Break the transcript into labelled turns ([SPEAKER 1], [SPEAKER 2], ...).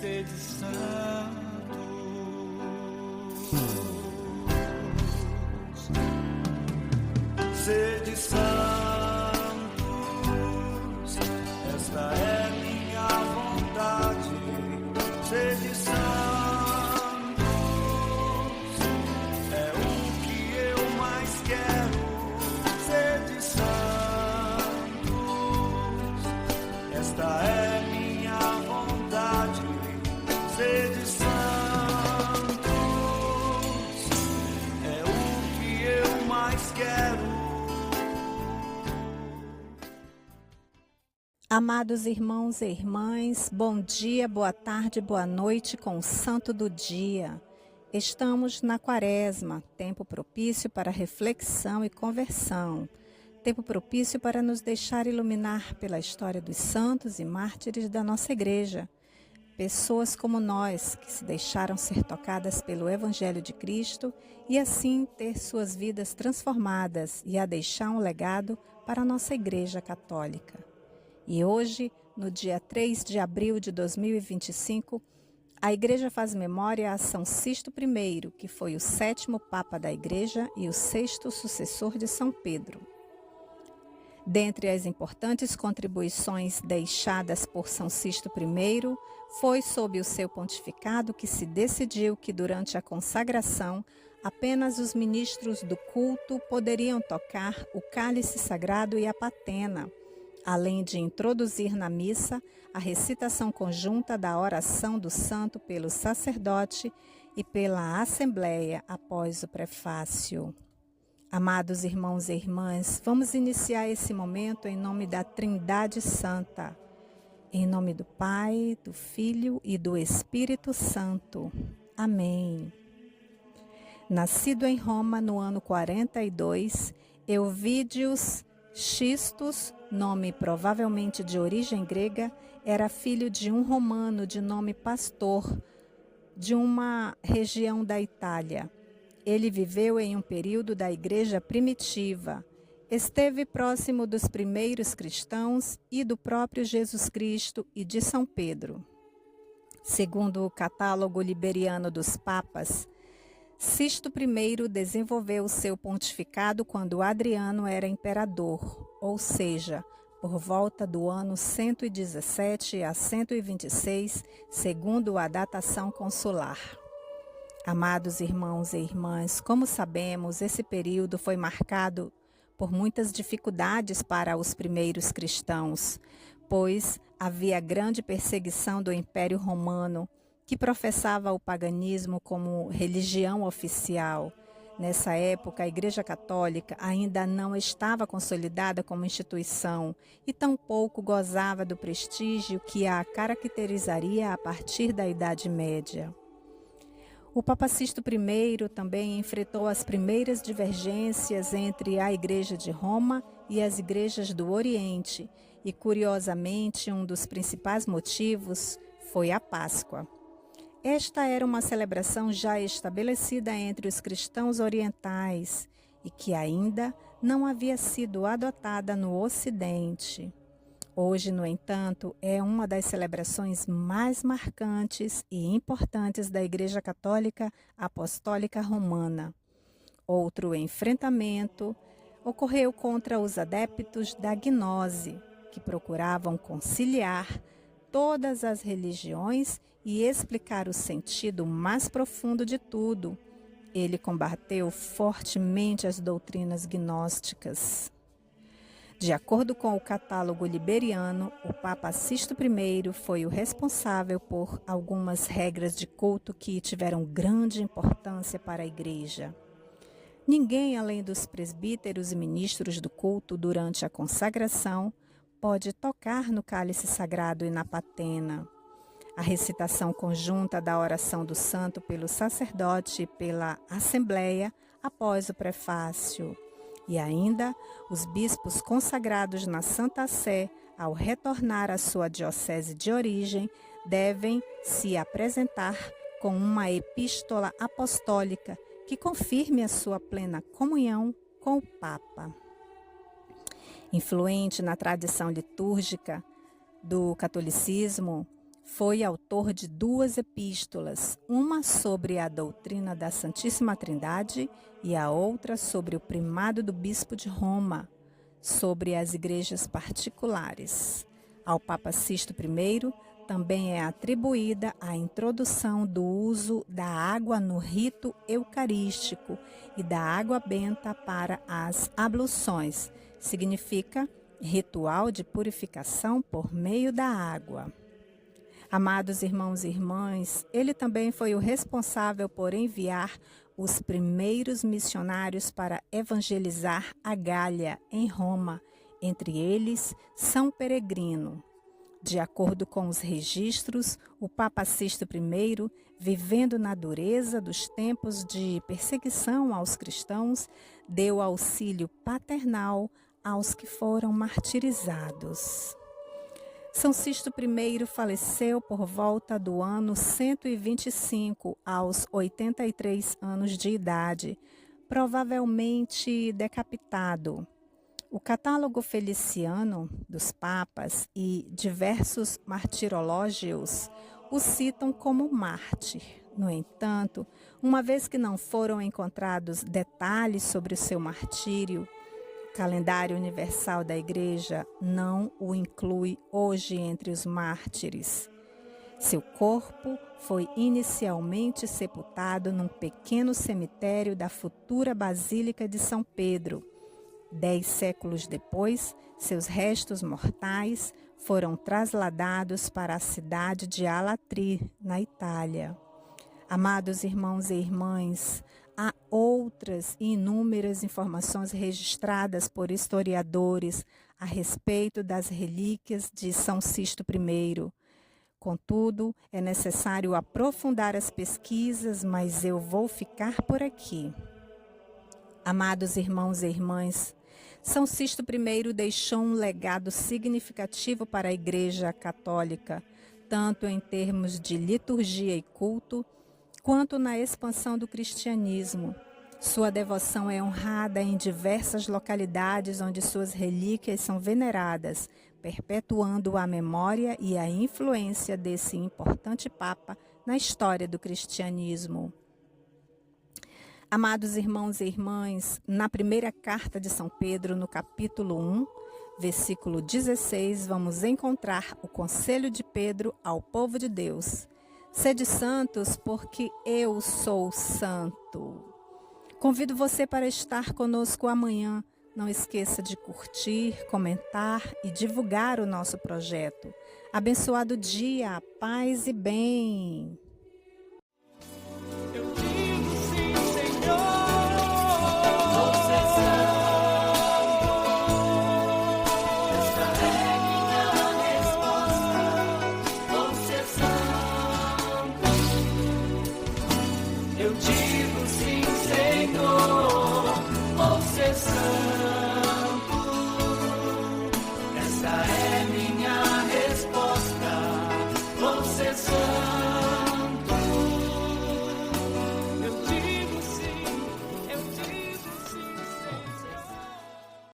[SPEAKER 1] sede santos, sede santos, esta é minha vontade, sede santos, é o que eu mais quero, sede santos, esta é minha vontade, sede santos, é o que eu mais quero.
[SPEAKER 2] Amados irmãos e irmãs, bom dia, boa tarde, boa noite com o Santo do Dia. Estamos na Quaresma, tempo propício para reflexão e conversão, tempo propício para nos deixar iluminar pela história dos santos e mártires da nossa igreja. Pessoas como nós, que se deixaram ser tocadas pelo Evangelho de Cristo e assim ter suas vidas transformadas e a deixar um legado para a nossa Igreja Católica. E hoje, no dia 3 de abril de 2025, a Igreja faz memória a São Sisto I, que foi o 7º Papa da Igreja e o 6º sucessor de São Pedro. Dentre as importantes contribuições deixadas por São Sisto I, foi sob o seu pontificado que se decidiu que durante a consagração apenas os ministros do culto poderiam tocar o cálice sagrado e a patena, além de introduzir na missa a recitação conjunta da oração do santo pelo sacerdote e pela assembleia após o prefácio. Amados irmãos e irmãs, vamos iniciar esse momento em nome da Trindade Santa. Em nome do Pai, do Filho e do Espírito Santo. Amém. Nascido em Roma no ano 42, Euvídios Xistos, nome provavelmente de origem grega, era filho de um romano de nome Pastor, de uma região da Itália. Ele viveu em um período da Igreja primitiva. Esteve próximo dos primeiros cristãos e do próprio Jesus Cristo e de São Pedro. Segundo o catálogo liberiano dos papas, Sisto I desenvolveu seu pontificado quando Adriano era imperador, ou seja, por volta do ano 117 a 126, segundo a datação consular. Amados irmãos e irmãs, como sabemos, esse período foi marcado por muitas dificuldades para os primeiros cristãos, pois havia grande perseguição do Império Romano, que professava o paganismo como religião oficial. Nessa época, a Igreja Católica ainda não estava consolidada como instituição e tampouco gozava do prestígio que a caracterizaria a partir da Idade Média. O Papa Sisto I também enfrentou as primeiras divergências entre a Igreja de Roma e as igrejas do Oriente, e curiosamente um dos principais motivos foi a Páscoa. Esta era uma celebração já estabelecida entre os cristãos orientais e que ainda não havia sido adotada no Ocidente. Hoje, no entanto, é uma das celebrações mais marcantes e importantes da Igreja Católica Apostólica Romana. Outro enfrentamento ocorreu contra os adeptos da gnose, que procuravam conciliar todas as religiões e explicar o sentido mais profundo de tudo. Ele combateu fortemente as doutrinas gnósticas. De acordo com o catálogo liberiano, o Papa Sisto I foi o responsável por algumas regras de culto que tiveram grande importância para a Igreja. Ninguém, além dos presbíteros e ministros do culto durante a consagração, pode tocar no cálice sagrado e na patena. A recitação conjunta da oração do santo pelo sacerdote e pela assembleia após o prefácio. E ainda, os bispos consagrados na Santa Sé, ao retornar à sua diocese de origem, devem se apresentar com uma epístola apostólica que confirme a sua plena comunhão com o Papa. Influente na tradição litúrgica do catolicismo, Foi autor de 2 epístolas, uma sobre a doutrina da Santíssima Trindade e a outra sobre o primado do bispo de Roma, sobre as igrejas particulares. Ao Papa Sisto I também é atribuída a introdução do uso da água no rito eucarístico e da água benta para as abluções. Significa ritual de purificação por meio da água. Amados irmãos e irmãs, ele também foi o responsável por enviar os primeiros missionários para evangelizar a Gália, em Roma, entre eles São Peregrino. De acordo com os registros, o Papa Sisto I, vivendo na dureza dos tempos de perseguição aos cristãos, deu auxílio paternal aos que foram martirizados. São Sisto I faleceu por volta do ano 125, aos 83 anos de idade, provavelmente decapitado. O catálogo feliciano dos papas e diversos martirológios o citam como mártir. No entanto, uma vez que não foram encontrados detalhes sobre o seu martírio, o calendário universal da Igreja não o inclui hoje entre os mártires. Seu corpo foi inicialmente sepultado num pequeno cemitério da futura Basílica de São Pedro. 10 séculos depois, seus restos mortais foram trasladados para a cidade de Alatri, na Itália. Amados irmãos e irmãs, há outras e inúmeras informações registradas por historiadores a respeito das relíquias de São Sisto I. Contudo, é necessário aprofundar as pesquisas, mas eu vou ficar por aqui. Amados irmãos e irmãs, São Sisto I deixou um legado significativo para a Igreja Católica, tanto em termos de liturgia e culto, quanto na expansão do cristianismo. Sua devoção é honrada em diversas localidades onde suas relíquias são veneradas, perpetuando a memória e a influência desse importante Papa na história do cristianismo. Amados irmãos e irmãs, na primeira carta de São Pedro, no capítulo 1, versículo 16, vamos encontrar o conselho de Pedro ao povo de Deus. Sede santos, porque eu sou santo. Convido você para estar conosco amanhã. Não esqueça de curtir, comentar e divulgar o nosso projeto. Abençoado dia, paz e bem.
[SPEAKER 1] Eu digo sim, Senhor. Eu digo sim, Senhor, vou ser santo.